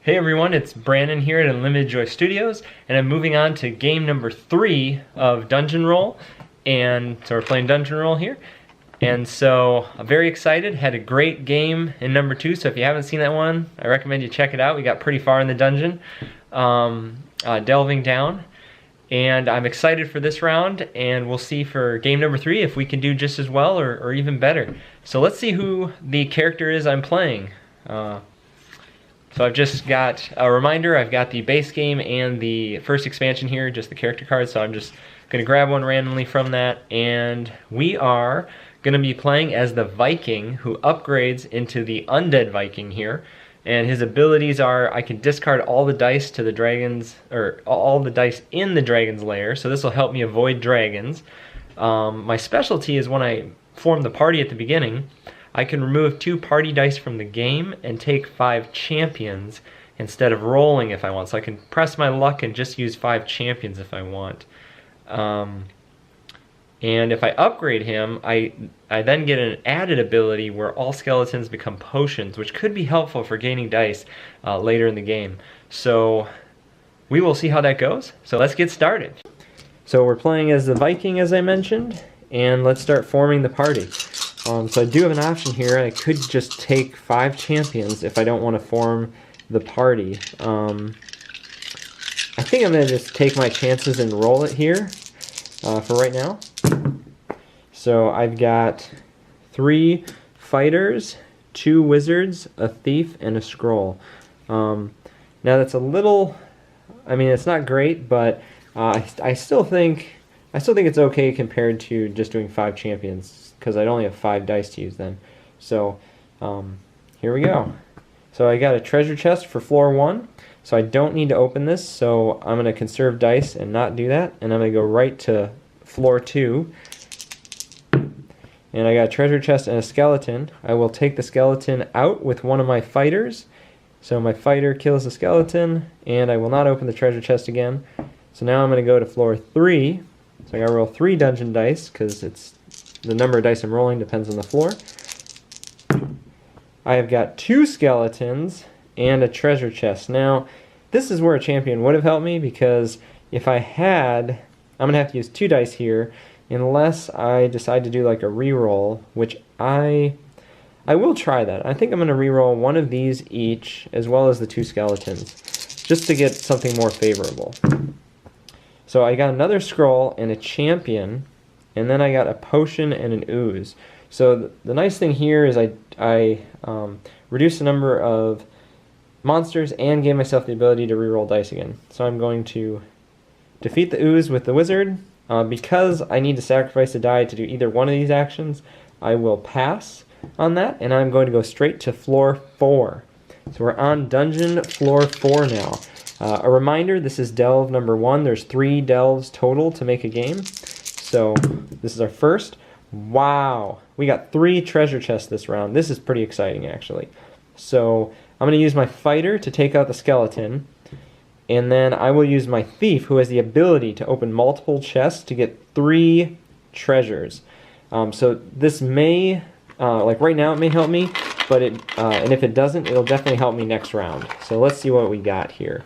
Hey everyone, it's Brandon here at Unlimited Joy Studios, and I'm moving on to game number 3 of Dungeon Roll, and so we're playing Dungeon Roll here, and so I'm very excited. Had a great game in number 2, so if you haven't seen that one, I recommend you check it out. We got pretty far in the dungeon, delving down, and I'm excited for this round, and we'll see for game number 3 if we can do just as well or even better. So let's see who the character is I'm playing. So I've just got a reminder, I've got the base game and the first expansion here, just the character cards, so I'm just going to grab one randomly from that, and we are going to be playing as the Viking who upgrades into the Undead Viking here, and his abilities are I can discard all the dice to the dragons, or all the dice in the dragon's lair, so this will help me avoid dragons. My specialty is when I form the party at the beginning, I can remove 2 party dice from the game and take 5 champions instead of rolling if I want. So I can press my luck and just use 5 champions if I want. And if I upgrade him, I then get an added ability where all skeletons become potions, which could be helpful for gaining dice later in the game. So we will see how that goes. So let's get started. So we're playing as the Viking, as I mentioned, and let's start forming the party. So I do have an option here. I could just take 5 champions if I don't want to form the party. I think I'm going to just take my chances and roll it here for right now. So I've got 3 fighters, 2 wizards, a thief, and a scroll. Now that's a little, I mean, it's not great, but I still think it's okay compared to just doing 5 champions, because I'd only have 5 dice to use then. So here we go. So I got a treasure chest for floor 1, so I don't need to open this, so I'm going to conserve dice and not do that, and I'm going to go right to floor 2. And I got a treasure chest and a skeleton. I will take the skeleton out with one of my fighters. So my fighter kills the skeleton, and I will not open the treasure chest again. So now I'm going to go to floor 3. So I got to roll 3 dungeon dice, because it's the number of dice I'm rolling depends on the floor. I have got 2 skeletons and a treasure chest. Now, this is where a champion would have helped me, because if I had, I'm going to have to use 2 dice here, unless I decide to do like a reroll, which I will try that. I think I'm going to reroll one of these each, as well as the 2 skeletons, just to get something more favorable. So I got another scroll and a champion, and then I got a potion and an ooze. So the nice thing here is I reduced the number of monsters and gave myself the ability to reroll dice again. So I'm going to defeat the ooze with the wizard. Because I need to sacrifice a die to do either one of these actions, I will pass on that, and I'm going to go straight to floor 4. So we're on dungeon floor 4 now. A reminder, this is delve number 1. There's 3 delves total to make a game. So this is our first. Wow, we got 3 treasure chests this round. This is pretty exciting, actually. So I'm going to use my fighter to take out the skeleton, and then I will use my thief, who has the ability to open multiple chests to get 3 treasures. So this may, like right now it may help me, but and if it doesn't, it'll definitely help me next round. So let's see what we got here.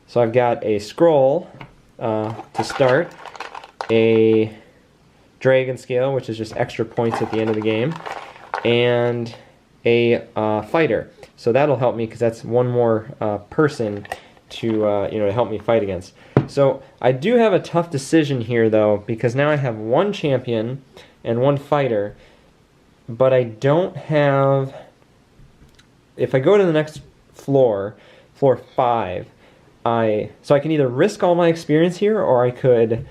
So I've got a scroll to start, a dragon scale, which is just extra points at the end of the game, and a fighter. So that'll help me, because that's one more person to to help me fight against. So I do have a tough decision here, though, because now I have 1 champion and 1 fighter, but I don't have. If I go to the next floor, floor 5, so I can either risk all my experience here, or I could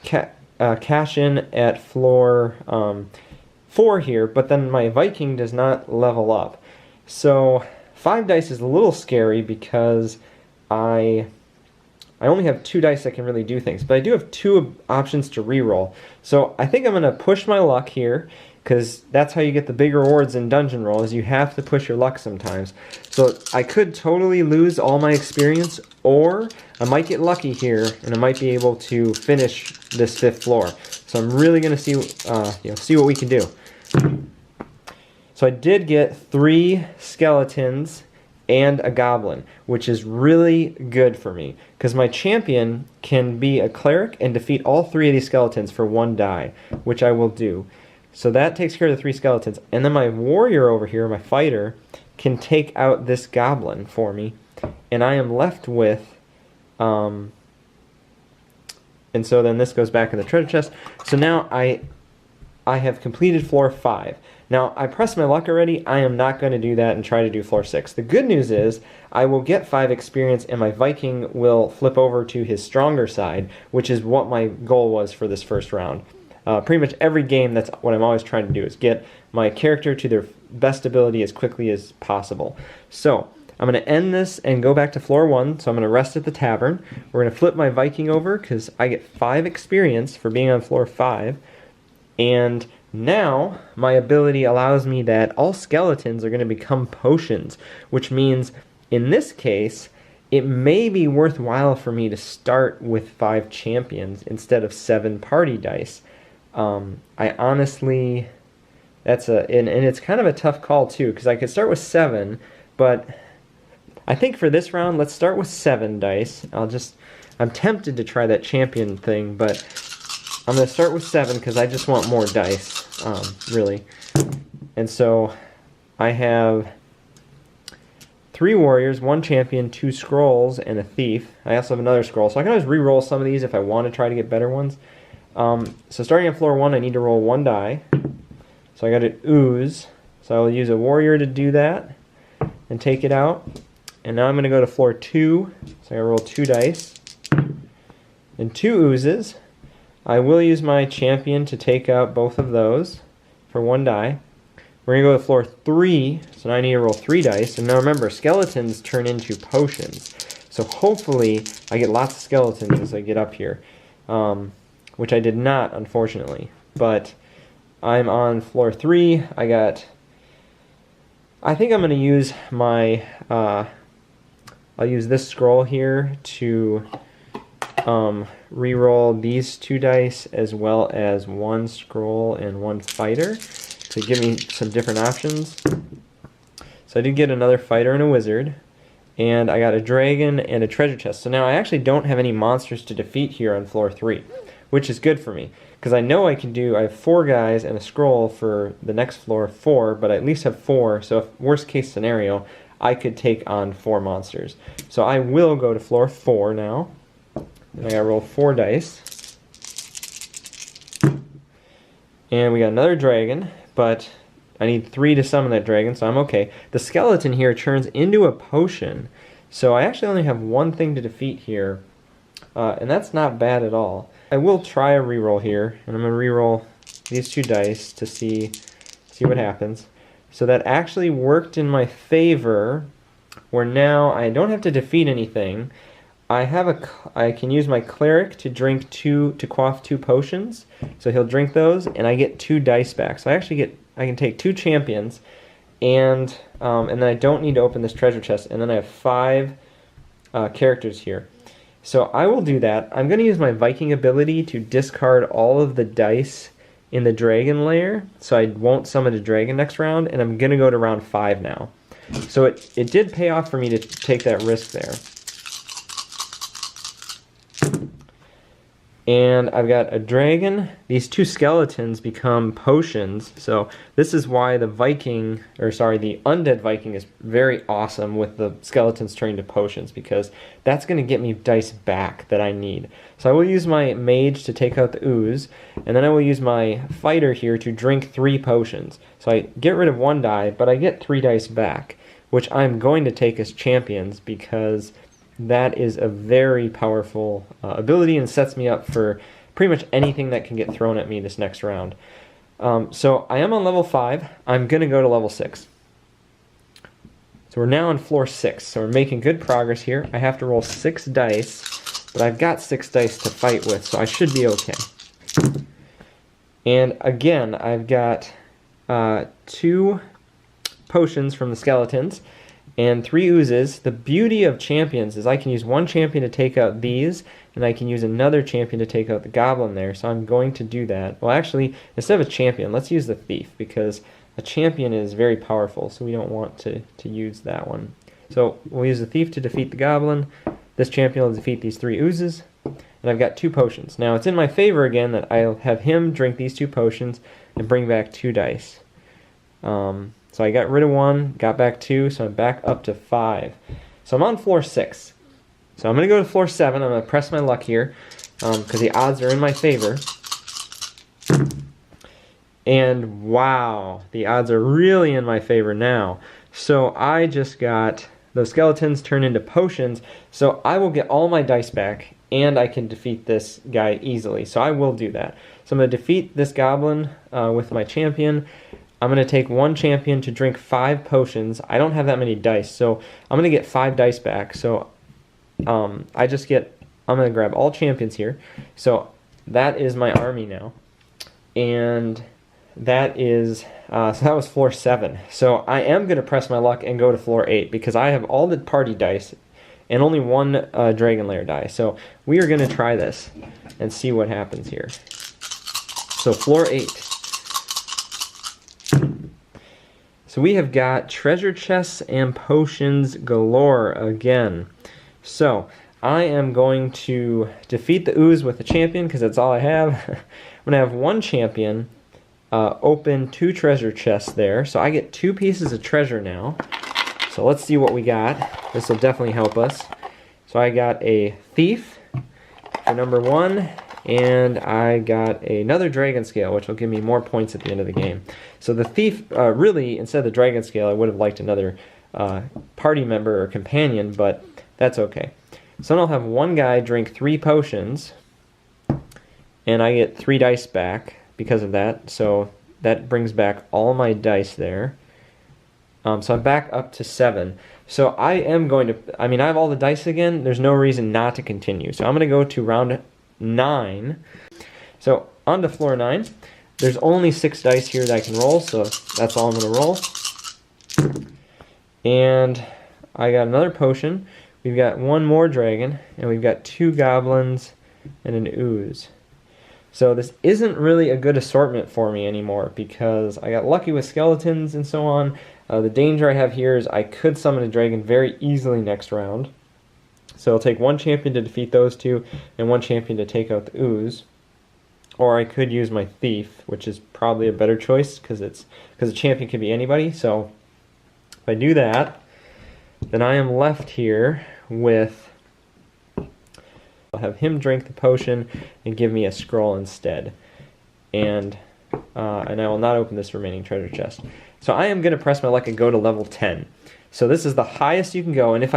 cash in at floor 4 here, but then my Viking does not level up. So 5 dice is a little scary, because I only have 2 dice that can really do things, but I do have 2 options to reroll. So I think I'm going to push my luck here, because that's how you get the big rewards in Dungeon Roll, is you have to push your luck sometimes. So I could totally lose all my experience, or I might get lucky here, and I might be able to finish this 5th floor. So I'm really going to see what we can do. So I did get 3 skeletons and a goblin, which is really good for me because my champion can be a cleric and defeat all 3 of these skeletons for 1 die, which I will do. So that takes care of the 3 skeletons. And then my warrior over here, my fighter, can take out this goblin for me. And I am left with... and so then this goes back in the treasure chest. So now I have completed floor 5. Now, I pressed my luck already. I am not going to do that and try to do floor 6. The good news is I will get 5 experience and my Viking will flip over to his stronger side, which is what my goal was for this first round. Pretty much every game, that's what I'm always trying to do, is get my character to their best ability as quickly as possible. So, I'm going to end this and go back to floor 1, so I'm going to rest at the tavern. We're going to flip my Viking over because I get 5 experience for being on floor 5. And now my ability allows me that all skeletons are going to become potions, which means in this case it may be worthwhile for me to start with 5 champions instead of 7 party dice. I honestly, and it's kind of a tough call too, because I could start with 7, but I think for this round let's start with 7 dice. I'm tempted to try that champion thing, but I'm going to start with 7 because I just want more dice, really. And so I have 3 warriors, 1 champion, 2 scrolls, and a thief. I also have another scroll, so I can always re-roll some of these if I want to try to get better ones. So starting on floor 1, I need to roll 1 die. So I got an ooze, so I will use a warrior to do that and take it out. And now I'm going to go to floor 2, so I roll 2 dice and 2 oozes. I will use my champion to take out both of those for 1 die. We're going to go to floor 3, so now I need to roll 3 dice. And now remember, skeletons turn into potions. So hopefully I get lots of skeletons as I get up here, which I did not, unfortunately. But I'm on floor 3. I think I'm going to use my... I'll use this scroll here to re-roll these 2 dice as well as 1 scroll and 1 fighter to give me some different options. So I did get another fighter and a wizard, and I got a dragon and a treasure chest. So now I actually don't have any monsters to defeat here on floor 3, which is good for me because I know I have 4 guys and a scroll for the next floor 4, but I at least have 4, so if worst case scenario I could take on 4 monsters. So I will go to floor 4 now. And I gotta roll 4 dice. And we got another dragon, but I need 3 to summon that dragon, so I'm okay. The skeleton here turns into a potion. So I actually only have 1 thing to defeat here. And that's not bad at all. I will try a reroll here, and I'm gonna reroll these 2 dice to see what happens. So that actually worked in my favor, where now I don't have to defeat anything. I can use my cleric to quaff 2 potions, so he'll drink those, and I get 2 dice back. So I can take 2 champions, and then I don't need to open this treasure chest, and then I have 5 characters here. So I will do that. I'm going to use my Viking ability to discard all of the dice in the dragon layer, so I won't summon a dragon next round, and I'm going to go to round 5 now. So it did pay off for me to take that risk there. And I've got a dragon. These 2 skeletons become potions, so this is why the Undead Viking is very awesome with the skeletons turning to potions, because that's going to get me dice back that I need. So I will use my mage to take out the ooze, and then I will use my fighter here to drink 3 potions. So I get rid of 1 die, but I get 3 dice back, which I'm going to take as champions because that is a very powerful ability and sets me up for pretty much anything that can get thrown at me this next round. So I am on level 5. I'm going to go to level 6. So we're now on floor 6. So we're making good progress here. I have to roll 6 dice, but I've got 6 dice to fight with, so I should be okay. And again, I've got 2 potions from the skeletons and 3 oozes. The beauty of champions is I can use 1 champion to take out these, and I can use another champion to take out the goblin there, so I'm going to do that. Well, actually, instead of a champion, let's use the thief, because a champion is very powerful, so we don't want to use that one. So we'll use the thief to defeat the goblin. This champion will defeat these 3 oozes. And I've got 2 potions. Now it's in my favor again that I'll have him drink these 2 potions and bring back 2 dice. So I got rid of 1, got back 2, so I'm back up to 5. So I'm on floor 6. So I'm going to go to floor 7. I'm going to press my luck here because the odds are in my favor. And wow, the odds are really in my favor now. So I just got those skeletons turned into potions, so I will get all my dice back, and I can defeat this guy easily. So I will do that. So I'm going to defeat this goblin with my champion. I'm going to take 1 champion to drink 5 potions. I don't have that many dice, so I'm going to get 5 dice back. So I'm going to grab all champions here. So that is my army now. And that is, so that was floor 7. So I am going to press my luck and go to floor 8 because I have all the party dice and only 1 dragon lair die. So we are going to try this and see what happens here. So floor 8. So we have got treasure chests and potions galore again. So I am going to defeat the ooze with a champion because that's all I have. I'm going to have 1 champion open 2 treasure chests there. So I get 2 pieces of treasure now. So let's see what we got. This will definitely help us. So I got a thief for number 1. And I got another dragon scale, which will give me more points at the end of the game. So the thief, really, instead of the dragon scale, I would have liked another party member or companion, but that's okay. So then I'll have 1 guy drink 3 potions, and I get 3 dice back because of that. So that brings back all my dice there. So I'm back up to 7. So I am going to, I have all the dice again. There's no reason not to continue. So I'm going to go to round 9. So on to floor 9. There's only 6 dice here that I can roll, so that's all I'm going to roll. And I got another potion. We've got 1 more dragon, and we've got 2 goblins and an ooze. So this isn't really a good assortment for me anymore because I got lucky with skeletons and so on. The danger I have here is I could summon a dragon very easily next round. So I'll take 1 champion to defeat those 2 and 1 champion to take out the ooze. Or I could use my thief, which is probably a better choice because a champion can be anybody. So if I do that, then I am left here with, I'll have him drink the potion and give me a scroll instead. And I will not open this remaining treasure chest. So I am going to press my luck and go to level 10. So this is the highest you can go, and if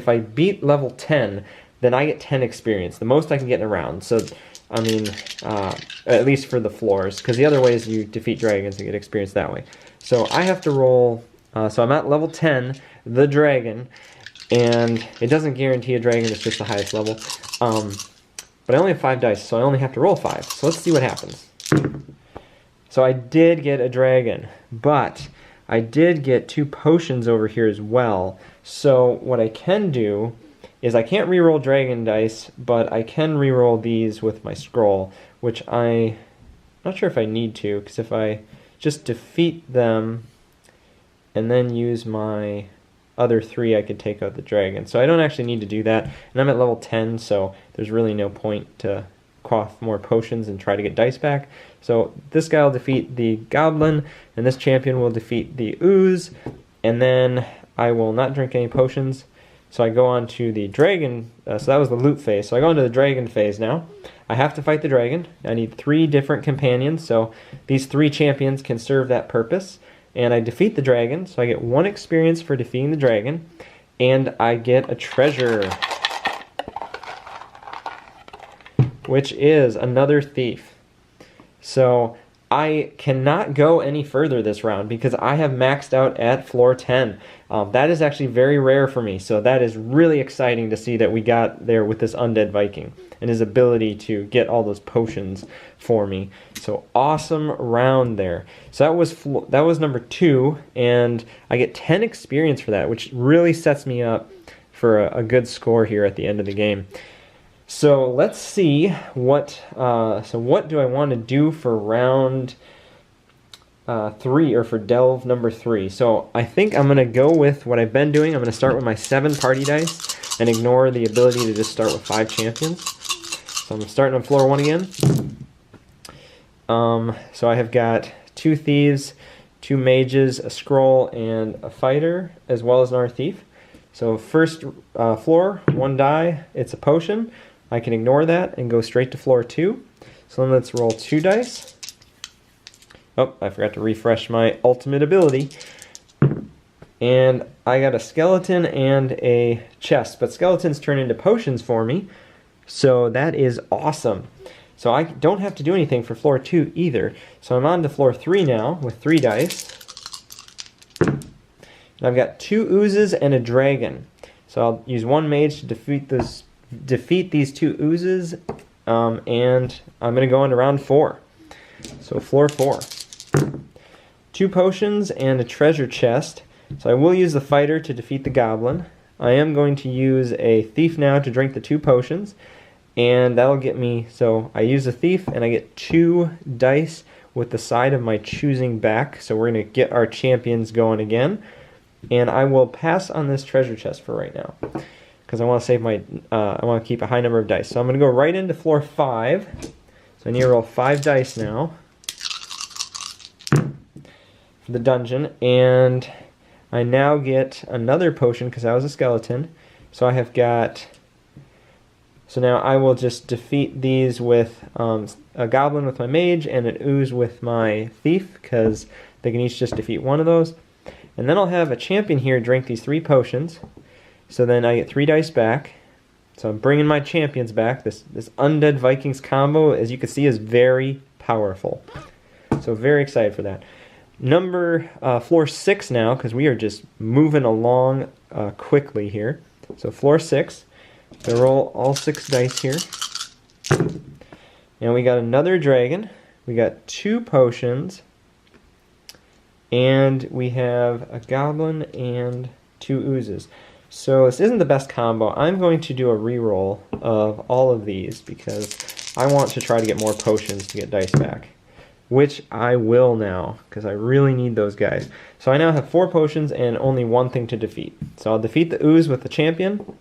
I beat level 10, then I get 10 experience, the most I can get in a round. So, at least for the floors, because the other way is you defeat dragons and get experience that way. So I have to roll, so I'm at level 10, the dragon, and it doesn't guarantee a dragon, it's just the highest level. But I only have 5 dice, so I only have to roll 5. So let's see what happens. So I did get a dragon, but I did get 2 potions over here as well. So what I can do is I can't reroll dragon dice, but I can reroll these with my scroll, which I'm not sure if I need to, because if I just defeat them and then use my other 3, I could take out the dragon. So I don't actually need to do that, and I'm at level 10, so there's really no point to quaff more potions and try to get dice back. So this guy will defeat the goblin, and this champion will defeat the ooze, and then I will not drink any potions. So I go on to the dragon, so that was the loot phase. So I go into the dragon phase now. I have to fight the dragon. I need 3 different companions, so these 3 champions can serve that purpose. And I defeat the dragon, so I get 1 experience for defeating the dragon, and I get a treasure, which is another thief. So I cannot go any further this round because I have maxed out at floor 10. That is actually very rare for me, so that is really exciting to see that we got there with this Undead Viking and his ability to get all those potions for me. So awesome round there. So that was number 2, and I get 10 experience for that, which really sets me up for a good score here at the end of the game. So let's see what do I want to do for round 3, or for delve number 3. So I think I'm going to go with what I've been doing. I'm going to start with my 7 party dice and ignore the ability to just start with 5 champions. So I'm starting on floor 1 again. So I have got 2 thieves, 2 mages, a scroll, and a fighter, as well as another thief. So first floor, 1 die, it's a potion. I can ignore that and go straight to floor 2. So then let's roll 2 dice. Oh, I forgot to refresh my ultimate ability. And I got a skeleton and a chest, but skeletons turn into potions for me, so that is awesome. So I don't have to do anything for floor 2 either. So I'm on to floor 3 now with 3 dice. And I've got 2 oozes and a dragon. So I'll use 1 mage to defeat these 2 oozes, and I'm going to go on to round 4. So floor 4. 2 potions and a treasure chest. So I will use the fighter to defeat the goblin. I am going to use a thief now to drink the 2 potions, and that'll get me, so I use a thief and I get 2 dice with the side of my choosing back. So we're going to get our champions going again, and I will pass on this treasure chest for right now because I want to save my, I want to keep a high number of dice. So I'm going to go right into floor 5. So I need to roll 5 dice now for the dungeon, and I now get another potion because I was a skeleton. So I have got, so now I will just defeat these with a goblin with my mage and an ooze with my thief, because they can each just defeat 1 of those. And then I'll have a champion here drink these 3 potions. So then I get 3 dice back. So I'm bringing my champions back. This Undead Vikings combo, as you can see, is very powerful. So very excited for that. Floor 6 now, because we are just moving along quickly here. So floor 6. So roll all 6 dice here. And we got another dragon. We got 2 potions. And we have a goblin and 2 oozes. So this isn't the best combo. I'm going to do a reroll of all of these because I want to try to get more potions to get dice back, which I will now because I really need those guys. So I now have 4 potions and only 1 thing to defeat. So I'll defeat the ooze with the champion,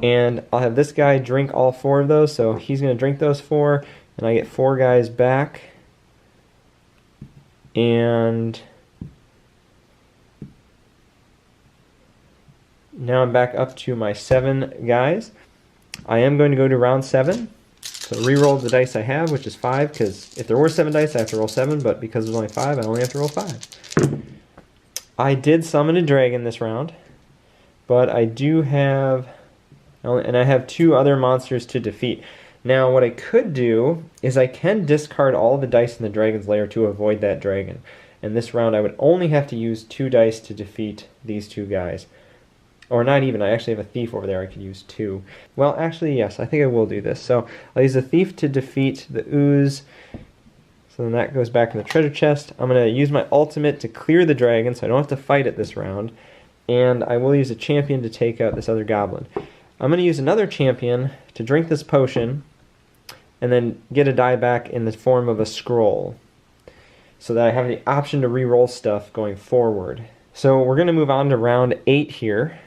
and I'll have this guy drink all 4 of those. So he's going to drink those 4, and I get 4 guys back. And now I'm back up to my 7 guys. I am going to go to round 7. So re-roll the dice I have, which is 5, because if there were 7 dice, I have to roll 7, but because there's only 5, I only have to roll 5. I did summon a dragon this round, but I do have, and I have 2 other monsters to defeat. Now what I could do is I can discard all the dice in the dragon's lair to avoid that dragon. And this round I would only have to use 2 dice to defeat these 2 guys. Or not even, I actually have a thief over there I could use 2. Well, actually, yes, I think I will do this. So I'll use a thief to defeat the ooze. So then that goes back in the treasure chest. I'm going to use my ultimate to clear the dragon, so I don't have to fight it this round. And I will use a champion to take out this other goblin. I'm going to use another champion to drink this potion, and then get a die back in the form of a scroll, so that I have the option to re-roll stuff going forward. So we're going to move on to round 8 here.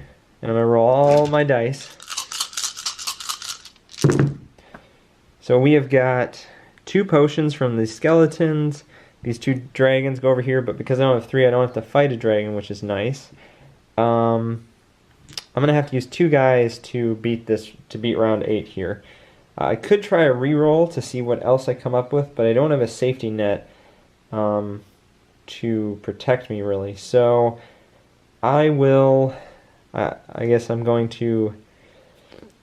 And I'm going to roll all my dice. So we have got 2 potions from the skeletons. These 2 dragons go over here, but because I don't have 3, I don't have to fight a dragon, which is nice. I'm going to have to use 2 guys to beat round 8 here. I could try a reroll to see what else I come up with, but I don't have a safety net to protect me, really. So I will... I guess I'm going to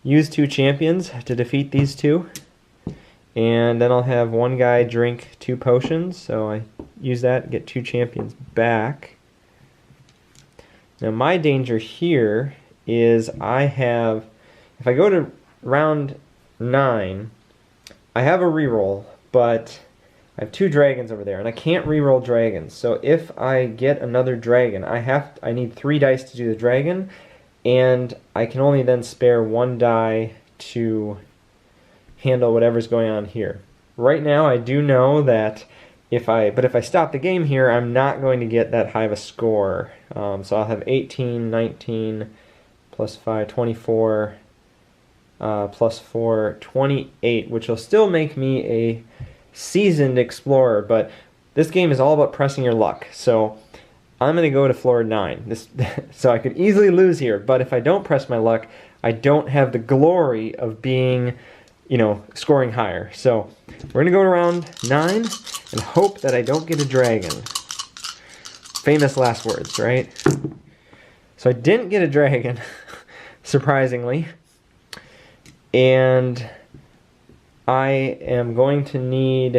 use 2 champions to defeat these 2. And then I'll have 1 guy drink 2 potions. So I use that and get 2 champions back. Now my danger here is I have... If I go to round 9, I have a reroll, but I have 2 dragons over there, and I can't reroll dragons. So if I get another dragon, I need 3 dice to do the dragon, and I can only then spare 1 die to handle whatever's going on here. Right now, I do know that But if I stop the game here, I'm not going to get that high of a score. So I'll have 18, 19, plus 5, 24, plus 4, 28, which will still make me a seasoned explorer, but this game is all about pressing your luck. So I'm going to go to floor 9. So I could easily lose here, but if I don't press my luck, I don't have the glory of being, scoring higher. So we're going to go to round 9 and hope that I don't get a dragon. Famous last words, right? So I didn't get a dragon, surprisingly. And I am going to need,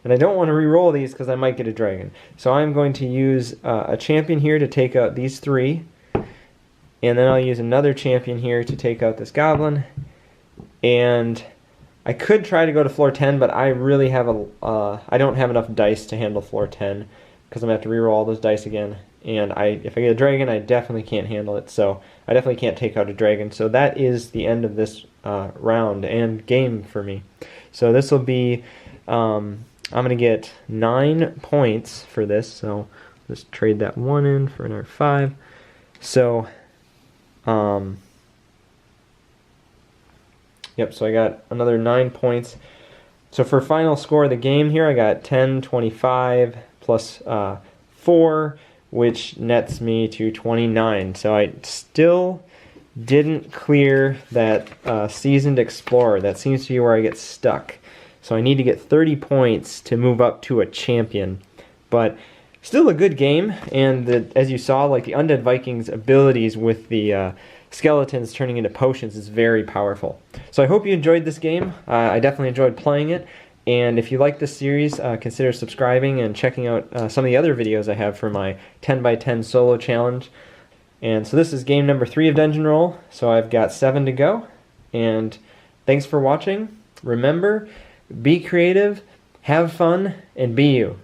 and I don't want to re-roll these because I might get a dragon. So I'm going to use a champion here to take out these 3. And then I'll use another champion here to take out this goblin. And I could try to go to floor 10, but I really have I don't have enough dice to handle floor 10 because I'm going to have to re-roll all those dice again. And if I get a dragon, I definitely can't handle it. So I definitely can't take out a dragon. So that is the end of this round and game for me. So this will be, I'm going to get 9 points for this. So let's trade that 1 in for another 5. So, yep, so I got another 9 points. So for final score of the game here, I got 10, 25 plus 4, which nets me to 29. So I still didn't clear that seasoned explorer. That seems to be where I get stuck. So I need to get 30 points to move up to a champion. But still a good game, and as you saw, like the Undead Vikings' abilities with the skeletons turning into potions is very powerful. So I hope you enjoyed this game. I definitely enjoyed playing it. And if you like this series, consider subscribing and checking out some of the other videos I have for my 10x10 solo challenge. And so this is game number 3 of Dungeon Roll. So I've got 7 to go. And thanks for watching. Remember, be creative, have fun, and be you.